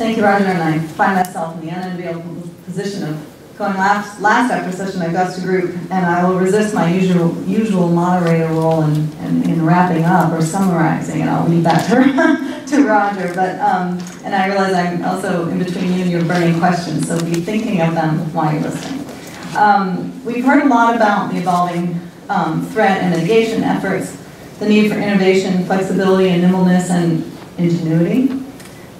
Thank you, Roger, and I find myself in the unenviable position of going last after such an august group, and I will resist my usual moderator role in wrapping up or summarizing, and I'll leave that to Roger. But and I realize I'm also in between you and your burning questions, so be thinking of them while you're listening. We've heard a lot about the evolving threat and mitigation efforts, the need for innovation, flexibility, and nimbleness, and ingenuity,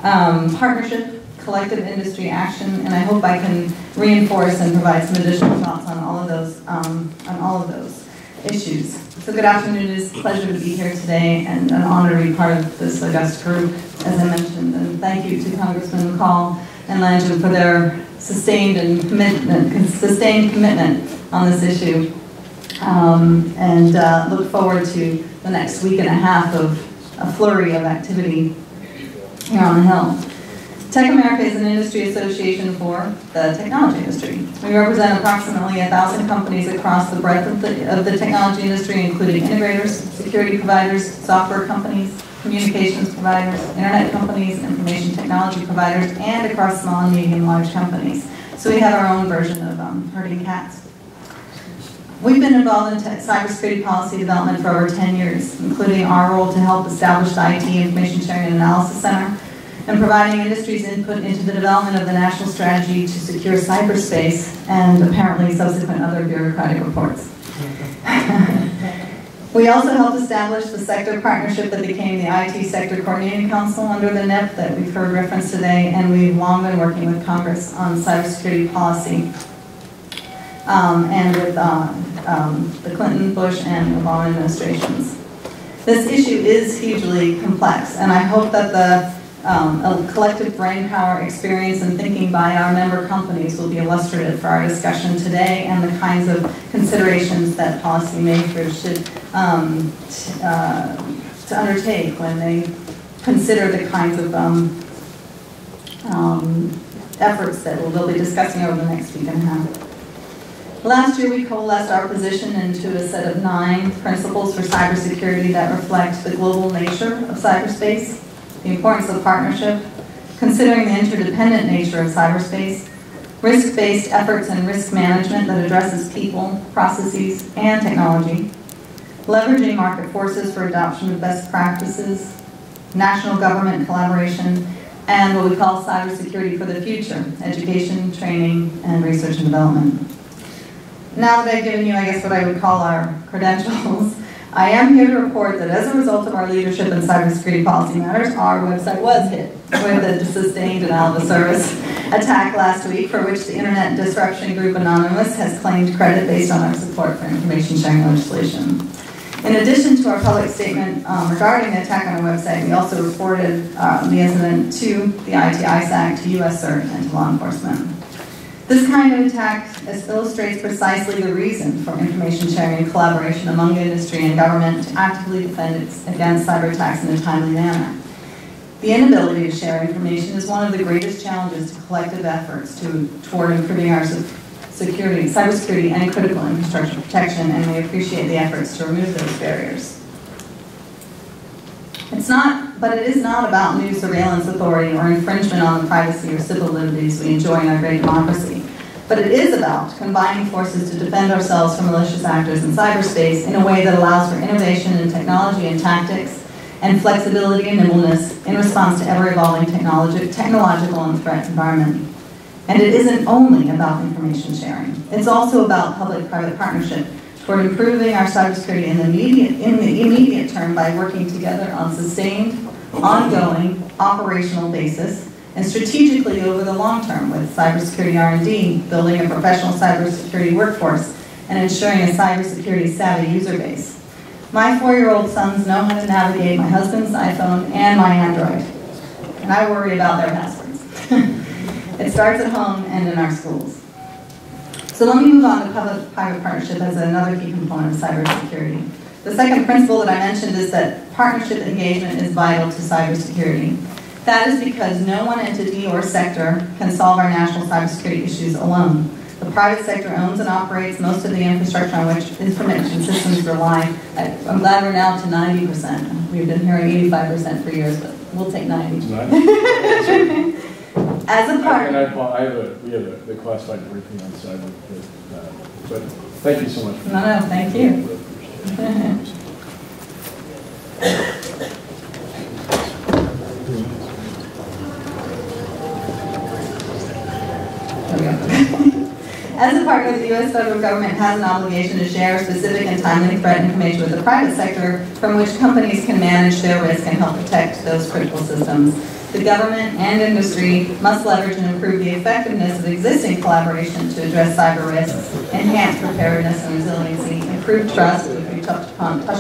partnership, collective industry action, and I hope I can reinforce and provide some additional thoughts on all of those issues. So good afternoon. It is a pleasure to be here today and an honor to be part of this august group, as I mentioned. And thank you to Congressman McCall and Langevin for their sustained commitment on this issue. Look forward to the next week and a half of a flurry of activity here on the Hill. TechAmerica is an industry association for the technology industry. We represent approximately 1,000 companies across the breadth of the technology industry, including integrators, security providers, software companies, communications providers, internet companies, information technology providers, and across small and medium large companies. So we have our own version of herding cats. We've been involved in cybersecurity policy development for over 10 years, including our role to help establish the IT Information Sharing and Analysis Center, and providing industry's input into the development of the national strategy to secure cyberspace and apparently subsequent other bureaucratic reports. We also helped establish the sector partnership that became the IT Sector Coordinating Council under the NIP that we've heard referenced today, and we've long been working with Congress on cybersecurity policy and with the Clinton, Bush, and Obama administrations. This issue is hugely complex, and I hope that the collective brainpower, experience, and thinking by our member companies will be illustrative for our discussion today and the kinds of considerations that policymakers should to undertake when they consider the kinds of efforts that we'll be discussing over the next week and a half. Last year, we coalesced our position into a set of 9 principles for cybersecurity that reflect the global nature of cyberspace, the importance of partnership, considering the interdependent nature of cyberspace, risk-based efforts and risk management that addresses people, processes, and technology, leveraging market forces for adoption of best practices, national government collaboration, and what we call cybersecurity for the future, education, training, and research and development. Now that I've given you, I guess, what I would call our credentials, I am here to report that as a result of our leadership in cybersecurity policy matters, our website was hit with a sustained denial of service attack last week, for which the Internet Disruption Group Anonymous has claimed credit based on our support for information sharing legislation. In addition to our public statement regarding the attack on our website, we also reported the incident to the ITISAC, to U.S. CERT, and to law enforcement. This kind of attack illustrates precisely the reason for information sharing and collaboration among industry and government to actively defend against cyber attacks in a timely manner. The inability to share information is one of the greatest challenges to collective efforts toward improving our cybersecurity and critical infrastructure protection, and we appreciate the efforts to remove those barriers. But it is not about new surveillance authority or infringement on the privacy or civil liberties we enjoy in our great democracy. But it is about combining forces to defend ourselves from malicious actors in cyberspace in a way that allows for innovation in technology and tactics and flexibility and nimbleness in response to ever-evolving technological and threat environment. And it isn't only about information sharing. It's also about public-private partnership toward improving our cybersecurity in the immediate term by working together on sustained, ongoing, operational basis, and strategically over the long term with cybersecurity R&D, building a professional cybersecurity workforce, and ensuring a cybersecurity savvy user base. My 4-year-old sons know how to navigate my husband's iPhone and my Android, and I worry about their passwords. It starts at home and in our schools. So let me move on to public-private partnership as another key component of cybersecurity. The second principle that I mentioned is that partnership engagement is vital to cybersecurity. That is because no one entity or sector can solve our national cybersecurity issues alone. The private sector owns and operates most of the infrastructure on which information systems rely. I'm glad we're now to 90%. We've been hearing 85% for years, but we'll take 90. As a part... we have the classified briefing on cyber, but thank you so much. No, thank you. As a partner, the U.S. federal government has an obligation to share specific and timely threat information with the private sector from which companies can manage their risk and help protect those critical systems. The government and industry must leverage and improve the effectiveness of existing collaboration to address cyber risks, enhance preparedness and resiliency, improve trust, which we touched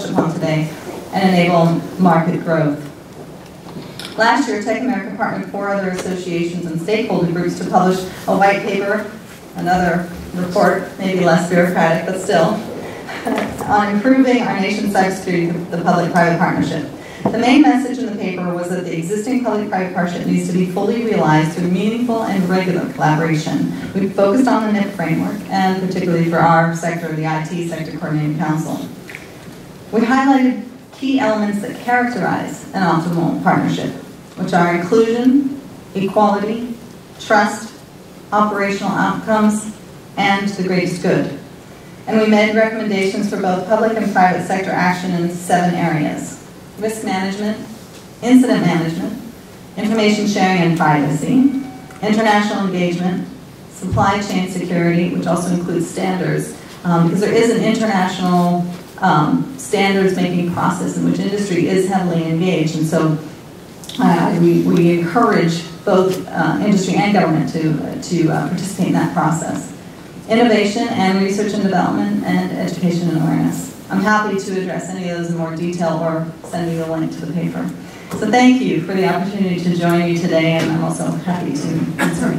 upon today, and enable market growth. Last year, TechAmerica partnered 4 other associations and stakeholder groups to publish a white paper, another report, maybe less bureaucratic, but still, on improving our nation's cybersecurity, the public-private partnership. The main message in the paper was that the existing public-private partnership needs to be fully realized through meaningful and regular collaboration. We focused on the NIP framework, and particularly for our sector, the IT Sector Coordinating Council. We highlighted key elements that characterize an optimal partnership, which are inclusion, equality, trust, operational outcomes, and the greatest good. And we made recommendations for both public and private sector action in 7 areas: risk management, incident management, information sharing and privacy, international engagement, supply chain security, which also includes standards, because there is an international standards making process in which industry is heavily engaged, and so we encourage both industry and government to participate in that process. Innovation and research and development, and education and awareness. I'm happy to address any of those in more detail or send you the link to the paper. So thank you for the opportunity to join you today, and I'm also happy to answer